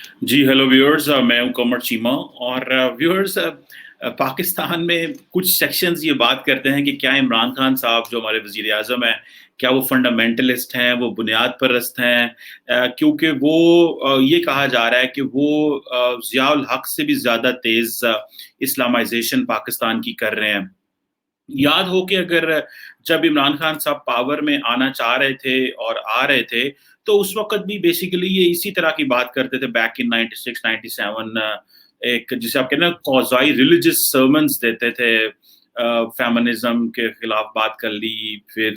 जी, hello viewers, मैं हूं कमर चीमा। और व्यूअर्स, पाकिस्तान में कुछ सेक्शंस ये बात करते हैं कि क्या इमरान खान साहब जो हमारे वज़ीर आज़म हैं, क्या वो फंडामेंटलिस्ट हैं, वो बुनियाद परस्त हैं? क्योंकि वो ये कहा जा रहा है कि वो ज़ियाउल हक से भी ज़्यादा तेज़ इस्लामाइज़ेशन पाकिस्तान की कर रहे हैं। याद हो कि अगर जब इमरान खान साहब पावर में आना चाह रहे थे और आ रहे थे, तो उस वक़्त भी बेसिकली ये इसी तरह की बात करते थे बैक इन 96, 97। एक जिसे आप कहते हैं ना, क्वाज़ाई रिलिजियस सर्मन्स देते थे। फेमिनिज़्म के खिलाफ बात कर ली, फिर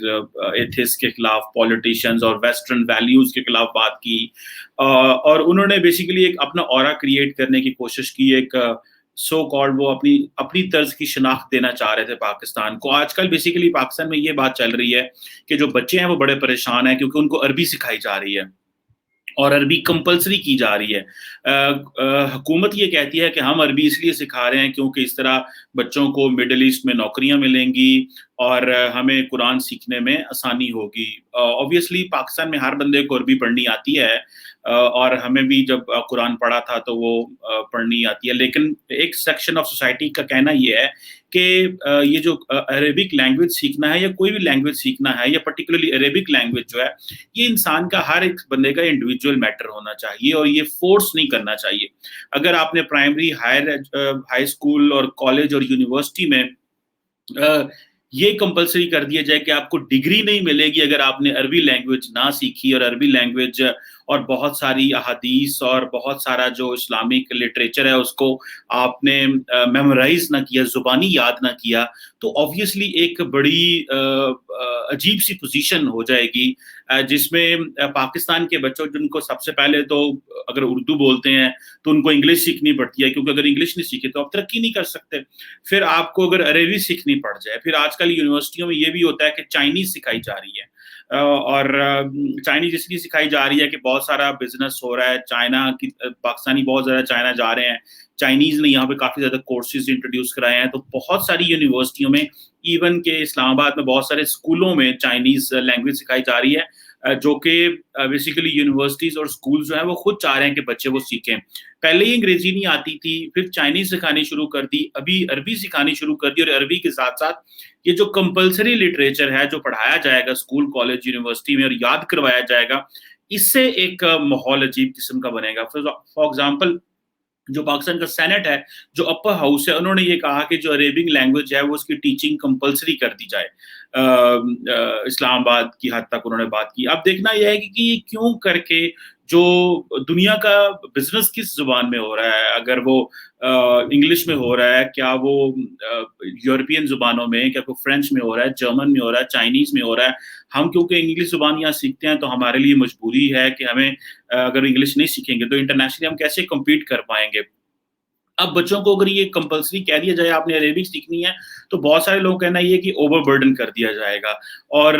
एथिस्ट के खिलाफ, पॉलिटिशियंस और वेस्टर्न वैल्यूज़ के खिलाफ बात की। और उन्होंने बेसिकली एक अपना ऑरा क्रिएट करने की कोशिश की, एक सो कॉल्ड वो अपनी अपनी तर्ज की शनाख्त देना चाह रहे थे पाकिस्तान को। आजकल बेसिकली पाकिस्तान में ये बात चल रही है कि जो बच्चे हैं वो बड़े परेशान हैं क्योंकि उनको अरबी सिखाई जा रही है और अरबी कंपल्सरी की जा रही है। हुकूमत ये कहती है कि हम अरबी इसलिए सिखा रहे हैं क्योंकि इस तरह बच्चों को मिडल ईस्ट में नौकरियां मिलेंगी और हमें कुरान सीखने में आसानी होगी। ऑब्वियसली पाकिस्तान में हर बंदे को अरबी पढ़नी आती है, और हमें भी जब कुरान पढ़ा था तो वो पढ़नी आती है। लेकिन एक सेक्शन ऑफ सोसाइटी का कहना ये है कि ये जो अरेबिक लैंग्वेज सीखना है या कोई भी लैंग्वेज सीखना है, या पर्टिकुलरली अरेबिक लैंग्वेज जो है, ये इंसान का, हर एक बंदे का इंडिविजुअल मैटर होना चाहिए और ये फोर्स नहीं करना चाहिए। अगर आपने प्राइमरी, हाई स्कूल और कॉलेज और यूनिवर्सिटी में अ, ये कंपल्सरी कर दिया जाए कि आपको डिग्री नहीं मिलेगी अगर आपने अरबी लैंग्वेज ना सीखी, और अरबी लैंग्वेज और बहुत सारी अहादीस और बहुत सारा जो इस्लामिक लिटरेचर है उसको आपने मेमोराइज ना किया, जुबानी याद ना किया, तो ऑब्वियसली एक बड़ी अजीब सी पोजीशन हो जाएगी, जिसमें पाकिस्तान के बच्चों, जिनको सबसे पहले तो अगर उर्दू बोलते हैं तो उनको इंग्लिश सीखनी पड़ती है, क्योंकि अगर इंग्लिश नहीं सीखे तो आप तरक्की नहीं कर सकते। फिर आपको अगर अरेबी सीखनी पड़ जाए, फिर आजकल यूनिवर्सिटियों में ये भी होता है कि चाइनीज सिखाई जा रही है। और चाइनीज इसलिए सिखाई जा रही है कि बहुत सारा बिजनेस हो रहा है चाइना की, पाकिस्तानी बहुत ज्यादा चाइना जा रहे हैं। चाइनीज ने यहाँ पे काफी ज्यादा कोर्सेज इंट्रोड्यूस कराए हैं, तो बहुत सारी यूनिवर्सिटियों में, इवन के इस्लामाबाद में बहुत सारे स्कूलों में चाइनीज लैंग्वेज सिखाई जा रही है, जो कि बेसिकली यूनिवर्सिटीज और स्कूल जो है वो खुद चाह रहे हैं कि बच्चे वो सीखें। पहले ही अंग्रेजी नहीं आती थी, फिर चाइनीज सिखानी शुरू कर दी, अभी अरबी सिखानी शुरू कर दी, और अरबी के साथ साथ ये जो कंपलसरी लिटरेचर है जो पढ़ाया जाएगा स्कूल, कॉलेज, यूनिवर्सिटी में और याद करवाया जाएगा, इससे एक माहौल अजीब किस्म का बनेगा। फॉर एग्जाम्पल, जो पाकिस्तान का सेनेट है, जो अपर हाउस है, उन्होंने ये कहा कि जो अरेबिक लैंग्वेज है वो उसकी टीचिंग कंपलसरी कर दी जाए। इस्लामाबाद की हद तक उन्होंने बात की। अब देखना यह है कि ये क्यों करके, जो दुनिया का बिजनेस किस जुबान में हो रहा है, अगर वो इंग्लिश में हो रहा है, क्या वो यूरोपियन जुबानों में, क्या वो फ्रेंच में हो रहा है, जर्मन में हो रहा है, चाइनीज में हो रहा है। हम क्योंकि इंग्लिश जुबान यहाँ सीखते हैं तो हमारे लिए मजबूरी है कि हमें अगर इंग्लिश नहीं सीखेंगे तो इंटरनेशनली हम कैसे कम्पीट कर पाएंगे। अब बच्चों को अगर ये कंपल्सरी कह दिया जाए आपने अरेबिक सीखनी है, तो बहुत सारे लोग कहना ये कि ओवरबर्डन कर दिया जाएगा। और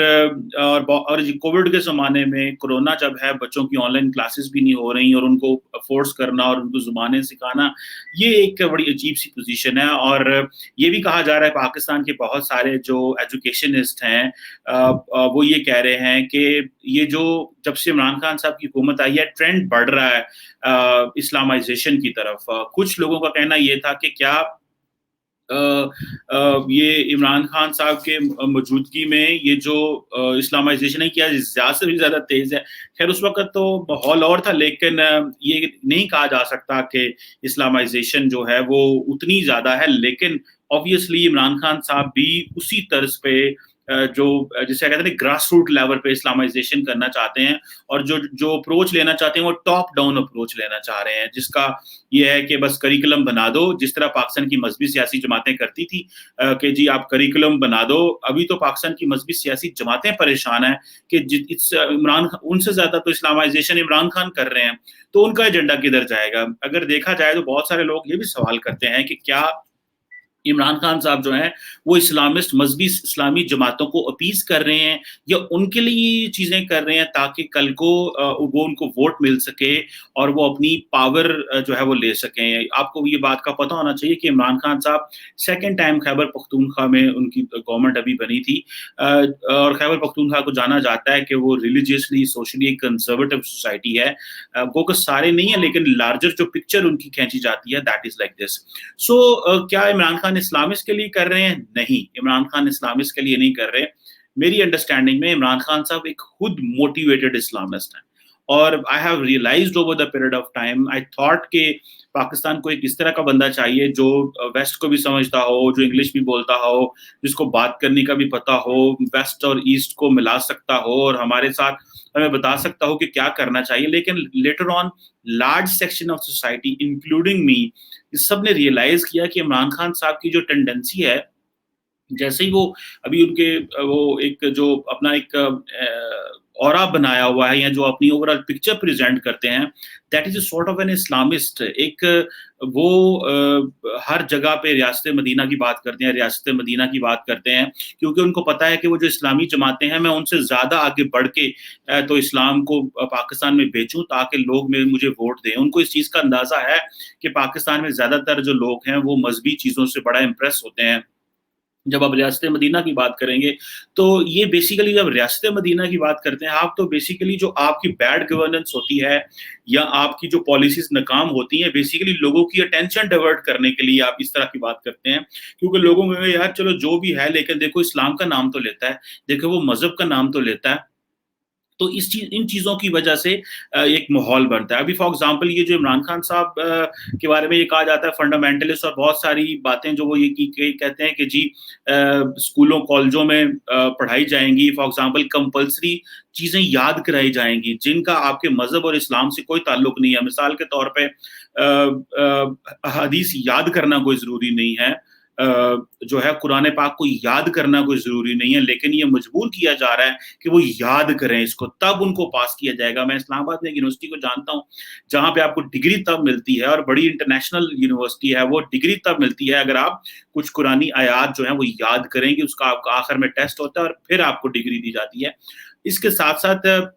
कोविड के ज़माने में, कोरोना जब है, बच्चों की ऑनलाइन क्लासेस भी नहीं हो रही और उनको फोर्स करना और उनको ज़ुबानें सिखाना, ये एक बड़ी अजीब सी पोजीशन है। और ये भी कहा जा रहा है पाकिस्तान के बहुत सारे जो एजुकेशनिस्ट हैं, वो ये कह रहे हैं कि ये जो, जब से इमरान खान साहब की हुकूमत आई है, ट्रेंड बढ़ रहा है इस्लामाइजेशन की तरफ। कुछ लोगों का कहना ये था कि क्या ये इमरान खान साहब के मौजूदगी में ये जो इस्लामाइजेशन है, क्या ज़्यादा से भी ज़्यादा तेज़ है। खैर उस वक़्त तो माहौल और था, लेकिन ये नहीं कहा जा सकता कि इस्लामाइजेशन जो है वो उतनी ज़्यादा है। लेकिन ऑब्वियसली इमरान खान साहब भी उसी तर्ज पे जो जिसे कहते हैं ग्रास रूट लेवल पे इस्लामाइजेशन करना चाहते हैं, और जो जो अप्रोच लेना चाहते हैं वो टॉप डाउन अप्रोच लेना चाह रहे हैं, जिसका ये है कि बस करिकुलम बना दो, जिस तरह पाकिस्तान की मजहबी सियासी जमातें करती थी कि जी आप करिकुलम बना दो। अभी तो पाकिस्तान की मजहबी सियासी जमातें परेशान हैं कि इमरान, उनसे ज्यादा तो इस्लामाइजेशन इमरान खान कर रहे हैं, तो उनका एजेंडा किधर जाएगा। अगर देखा जाए तो बहुत सारे लोग ये भी सवाल करते हैं कि क्या इमरान खान साहब जो हैं, वो इस्लामिस्ट मज़हबी इस्लामी जमातों को अपीज़ कर रहे हैं या उनके लिए ये चीज़ें कर रहे हैं ताकि कल को वो उनको वोट मिल सके और वो अपनी पावर जो है वो ले सकें। आपको ये बात का पता होना चाहिए कि इमरान खान साहब सेकंड टाइम खैबर पख्तूनख्वा में उनकी गवर्नमेंट अभी बनी थी। और खैबर पख्तूनख्वा को जाना जाता है कि वो रिलिजियसली, सोशली एक कंज़र्वेटिव सोसाइटी है। गो के सारे नहीं है लेकिन लार्जर जो पिक्चर उनकी खींची जाती है दैट इज़ लाइक दिस। सो क्या इमरान खान इस्लामिस्ट के लिए कर रहे हैं? नहीं, इमरान खान इस्लामिस्ट के लिए नहीं कर रहे। मेरी अंडरस्टैंडिंग में इमरान खान साहब एक खुद मोटिवेटेड इस्लामिस्ट हैं और I have realised over the period of time, I thought कि पाकिस्तान को एक इस तरह का बंदा चाहिए जो वेस्ट को भी समझता हो, जो इंग्लिश भी बोलता हो, जिसको बात करने का भी पता हो, वेस्ट और ईस्ट को मिला सकता हो और हमारे साथ हमें बता सकता हो कि क्या करना चाहिए। लेकिन later on large section of society including me, इस सब ने रियलाइज किया कि इमरान खान साहब की जो टेंडेंसी है, जैसे ही वो अभी उनके वो एक जो अपना एक ऑरा बनाया हुआ है या जो अपनी ओवरऑल पिक्चर प्रेजेंट करते हैं, that is a sort of an Islamist. एक वो हर जगह पे रियासत मदीना की बात करते हैं, रियासत मदीना की बात करते हैं, क्योंकि उनको पता है कि वो जो इस्लामी जमातें हैं, मैं उनसे ज़्यादा आगे बढ़ के तो इस्लाम को पाकिस्तान में बेचूं ताकि लोग मुझे वोट दें। उनको इस चीज़ का अंदाज़ा है कि पाकिस्तान में ज़्यादातर जो लोग हैं वो मजहबी चीज़ों से बड़ा इम्प्रेस होते हैं। जब आप रियासत मदीना की बात करेंगे, तो ये बेसिकली जब रियासत मदीना की बात करते हैं आप, तो बेसिकली जो आपकी बैड गवर्नेंस होती है या आपकी जो पॉलिसीज़ नाकाम होती हैं, बेसिकली लोगों की अटेंशन डाइवर्ट करने के लिए आप इस तरह की बात करते हैं। क्योंकि लोगों में यार चलो जो भी है, लेकिन देखो इस्लाम का नाम तो लेता है, देखो वो मज़हब का नाम तो लेता है। तो इन चीज़ों की वजह से एक माहौल बनता है। अभी फॉर एग्ज़ाम्पल ये जो इमरान खान साहब के बारे में ये कहा जाता है फंडामेंटलिस्ट, और बहुत सारी बातें जो वो ये कहते हैं कि जी स्कूलों कॉलेजों में पढ़ाई जाएँगी, फॉर एग्ज़ाम्पल कंपल्सरी चीज़ें याद कराई जाएँगी, जिनका आपके मज़हब और इस्लाम से कोई ताल्लुक नहीं है। मिसाल के तौर पे हदीस याद करना कोई ज़रूरी नहीं है। जो है कुरान पाक को याद करना कोई ज़रूरी नहीं है, लेकिन ये मजबूर किया जा रहा है कि वो याद करें इसको, तब उनको पास किया जाएगा। मैं इस्लामाबाद में एक यूनिवर्सिटी को जानता हूँ, जहाँ पे आपको डिग्री तब मिलती है, और बड़ी इंटरनेशनल यूनिवर्सिटी है, वो डिग्री तब मिलती है अगर आप कुछ कुरानी आयात जो हैं वो याद करेंगे, उसका आपका आखिर में टेस्ट होता है और फिर आपको डिग्री दी जाती है। इसके साथ-साथ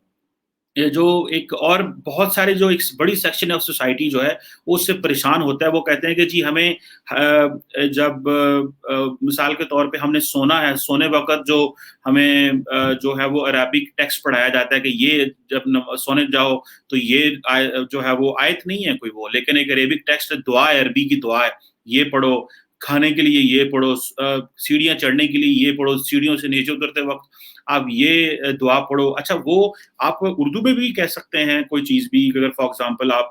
ये जो एक और बहुत सारे जो एक बड़ी सेक्शन ऑफ सोसाइटी जो है वो उससे परेशान होता है। वो कहते हैं कि जी हमें जब मिसाल के तौर पे हमने सोना है, सोने वक़्त जो हमें जो है वो अरबिक टेक्स्ट पढ़ाया जाता है कि ये जब सोने जाओ तो ये जो है वो आयत नहीं है कोई वो, लेकिन एक अरबिक टेक्स्ट दुआ है, अरबी की दुआ है, ये पढ़ो, खाने के लिए ये पढ़ो, सीढ़ियाँ चढ़ने के लिए ये पढ़ो, सीढ़ियों से नीचे उतरते वक़्त आप ये दुआ पढ़ो। अच्छा, वो आप उर्दू में भी कह सकते हैं कोई चीज़ भी, अगर फॉर एग्ज़ाम्पल आप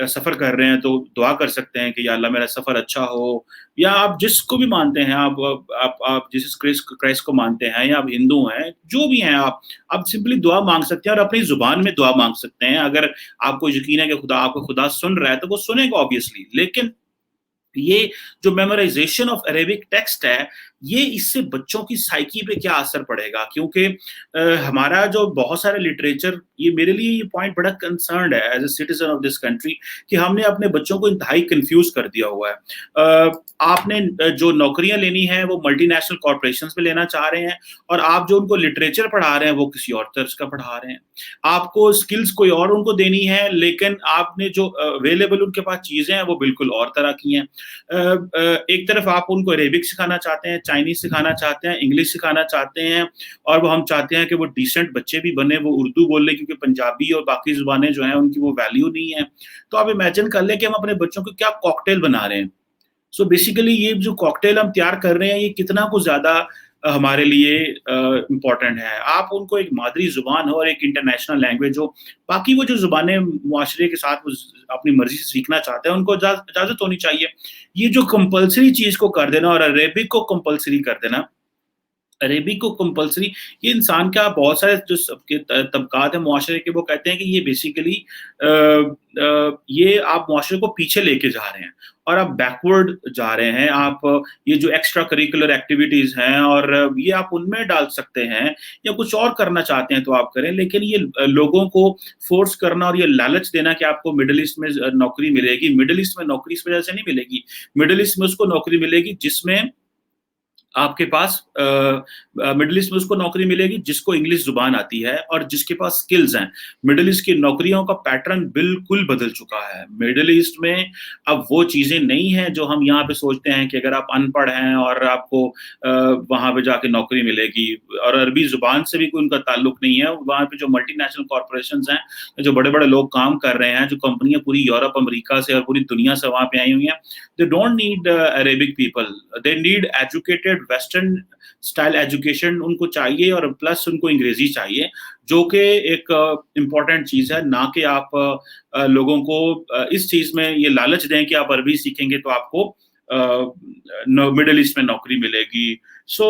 सफ़र कर रहे हैं तो दुआ कर सकते हैं कि या अल्लाह मेरा सफ़र अच्छा हो, या आप जिसको भी मानते हैं, आप जीसस क्राइस्ट को मानते हैं या आप हिंदू हैं, जो भी हैं आप सिंपली दुआ माँग सकते हैं और अपनी ज़ुबान में दुआ माँग सकते हैं। अगर आपको यकीन है कि खुदा आपको खुदा सुन रहा है, तो वो सुनेगा ऑब्वियसली। लेकिन ये जो मेमोराइज़ेशन ऑफ अरेबिक टेक्स्ट है, ये इससे बच्चों की साइकी पे क्या असर पड़ेगा? क्योंकि हमारा जो बहुत सारे लिटरेचर, ये मेरे लिए ये पॉइंट बड़ा कंसर्न्ड है as a citizen of this country, कि हमने अपने बच्चों को इंतहाई कन्फ्यूज़ कर दिया हुआ है। आपने जो नौकरियाँ लेनी है वो मल्टीनेशनल कॉर्पोरेशंस में लेना चाह रहे हैं, और आप जो उनको लिटरेचर पढ़ा रहे हैं वो किसी और तर्ज का पढ़ा रहे हैं। आपको स्किल्स कोई और उनको देनी है, लेकिन आपने जो अवेलेबल उनके पास चीज़ें हैं वो बिल्कुल और तरह की हैं। एक तरफ आप उनको अरेबिक सिखाना चाहते हैं, चाइनीज़ सिखाना चाहते हैं, इंग्लिश सिखाना चाहते हैं, और वो हम चाहते हैं कि वो डिसेंट बच्चे भी बने, वो उर्दू बोल लें, क्योंकि पंजाबी और बाकी ज़ुबानें जो हैं उनकी वो वैल्यू नहीं है। तो आप इमेजिन कर लें कि हम अपने बच्चों को क्या कॉकटेल बना रहे हैं। सो बेसिकली ये जो कॉकटेल हम तैयार कर रहे हैं, ये कितना कुछ ज़्यादा हमारे लिए इम्पोर्टेंट है। आप उनको एक मादरी ज़ुबान हो और एक इंटरनेशनल लैंग्वेज हो, बाकी वो जो ज़ुबानें मुआशरे के साथ वो अपनी मर्ज़ी से सीखना चाहते हैं, उनको इजाज़त होनी चाहिए। ये जो कंपल्सरी चीज़ को कर देना और अरेबिक को कंपल्सरी कर देना, अरेबिक को कंपल्सरी, ये इंसान का बहुत सारे जो सबके तबकात है मुआशरे के, वो कहते हैं कि ये बेसिकली ये आप मुआशरे को पीछे लेके जा रहे हैं और आप बैकवर्ड जा रहे हैं। आप ये जो एक्स्ट्रा करिकुलर एक्टिविटीज हैं और ये आप उनमें डाल सकते हैं, या कुछ और करना चाहते हैं तो आप करें, लेकिन ये लोगों को फोर्स करना और ये लालच देना कि आपको मिडिल ईस्ट में नौकरी मिलेगी, मिडिल ईस्ट में नौकरी इस वजह से नहीं मिलेगी। मिडिल ईस्ट में उसको नौकरी मिलेगी जिसमें आपके पास मिडल ईस्ट में उसको नौकरी मिलेगी जिसको इंग्लिश जुबान आती है और जिसके पास स्किल्स हैं। मिडल ईस्ट की नौकरियों का पैटर्न बिल्कुल बदल चुका है। मिडल ईस्ट में अब वो चीजें नहीं हैं जो हम यहाँ पे सोचते हैं कि अगर आप अनपढ़ हैं और आपको वहां पे जाके नौकरी मिलेगी, और अरबी जुबान से भी कोई उनका ताल्लुक नहीं है। वहाँ पे जो मल्टीनेशनल कॉरपोरेशन हैं, जो बड़े बड़े लोग काम कर रहे हैं, जो कंपनियां पूरी यूरोप अमेरिका से और पूरी दुनिया से वहां पे आई हुई हैं, they don't need Arabic people, they need educated western style education उनको चाहिए, और प्लस उनको अंग्रेजी चाहिए, जो कि एक इम्पोर्टेंट चीज है। ना कि आप लोगों को इस चीज में ये लालच दें कि आप अरबी सीखेंगे तो आपको मिडिल ईस्ट में नौकरी मिलेगी। सो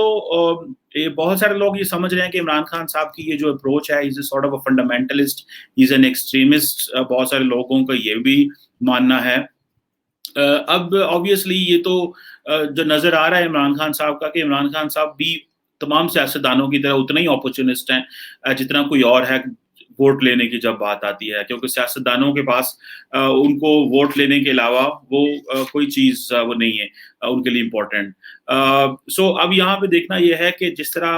ये बहुत सारे लोग ये समझ रहे हैं कि इमरान खान साहब की ये जो अप्रोच है, is sort of a fundamentalist, is an extremist. बहुत सारे लोगों का ये भी मानना है। अब ऑब्वियसली ये तो जो नजर आ रहा है इमरान खान साहब का, कि इमरान खान साहब भी तमाम सियासतदानों की तरह उतना ही अपॉर्चुनिस्ट हैं जितना कोई और है वोट लेने की जब बात आती है, क्योंकि सियासतदानों के पास उनको वोट लेने के अलावा वो कोई चीज वो नहीं है उनके लिए इम्पोर्टेंट। सो अब यहाँ पे देखना यह है कि जिस तरह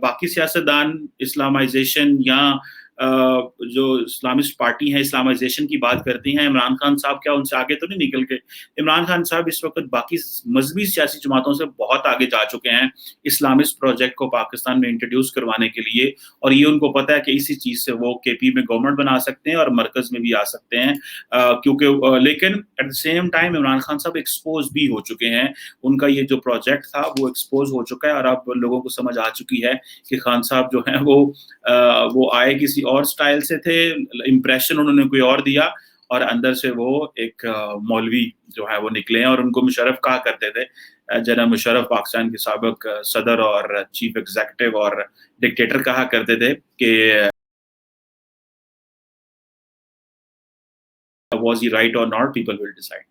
बाकी सियासतदान इस्लामाइजेशन या जो इस्लामिस्ट पार्टी है इस्लामाइजेशन की बात करती हैं, इमरान खान साहब क्या उनसे आगे तो नहीं निकल के? इमरान खान साहब इस वक्त बाकी मजहबी सियासी जमातों से बहुत आगे जा चुके हैं इस्लामिस्ट प्रोजेक्ट को पाकिस्तान में इंट्रोड्यूस करवाने के लिए, और ये उनको पता है कि इसी चीज से वो केपी में गवर्नमेंट बना सकते हैं और मरकज में भी आ सकते हैं। क्योंकि लेकिन at the same time Imran Khan साहब एक्सपोज भी हो चुके हैं। उनका ये जो प्रोजेक्ट था वो एक्सपोज हो चुका है, और अब लोगों को समझ आ चुकी है कि खान साहब जो है वो आए किसी और स्टाइल से थे, इम्प्रेशन उन्होंने कोई और दिया, और अंदर से वो एक मौलवी जो है वो निकले हैं। और उनको मुशर्रफ कहा करते थे, जनाब मुशर्रफ पाकिस्तान के साबिक सदर और चीफ एग्जीक्यूटिव और डिक्टेटर कहा करते थे कि was he right or not, people will decide.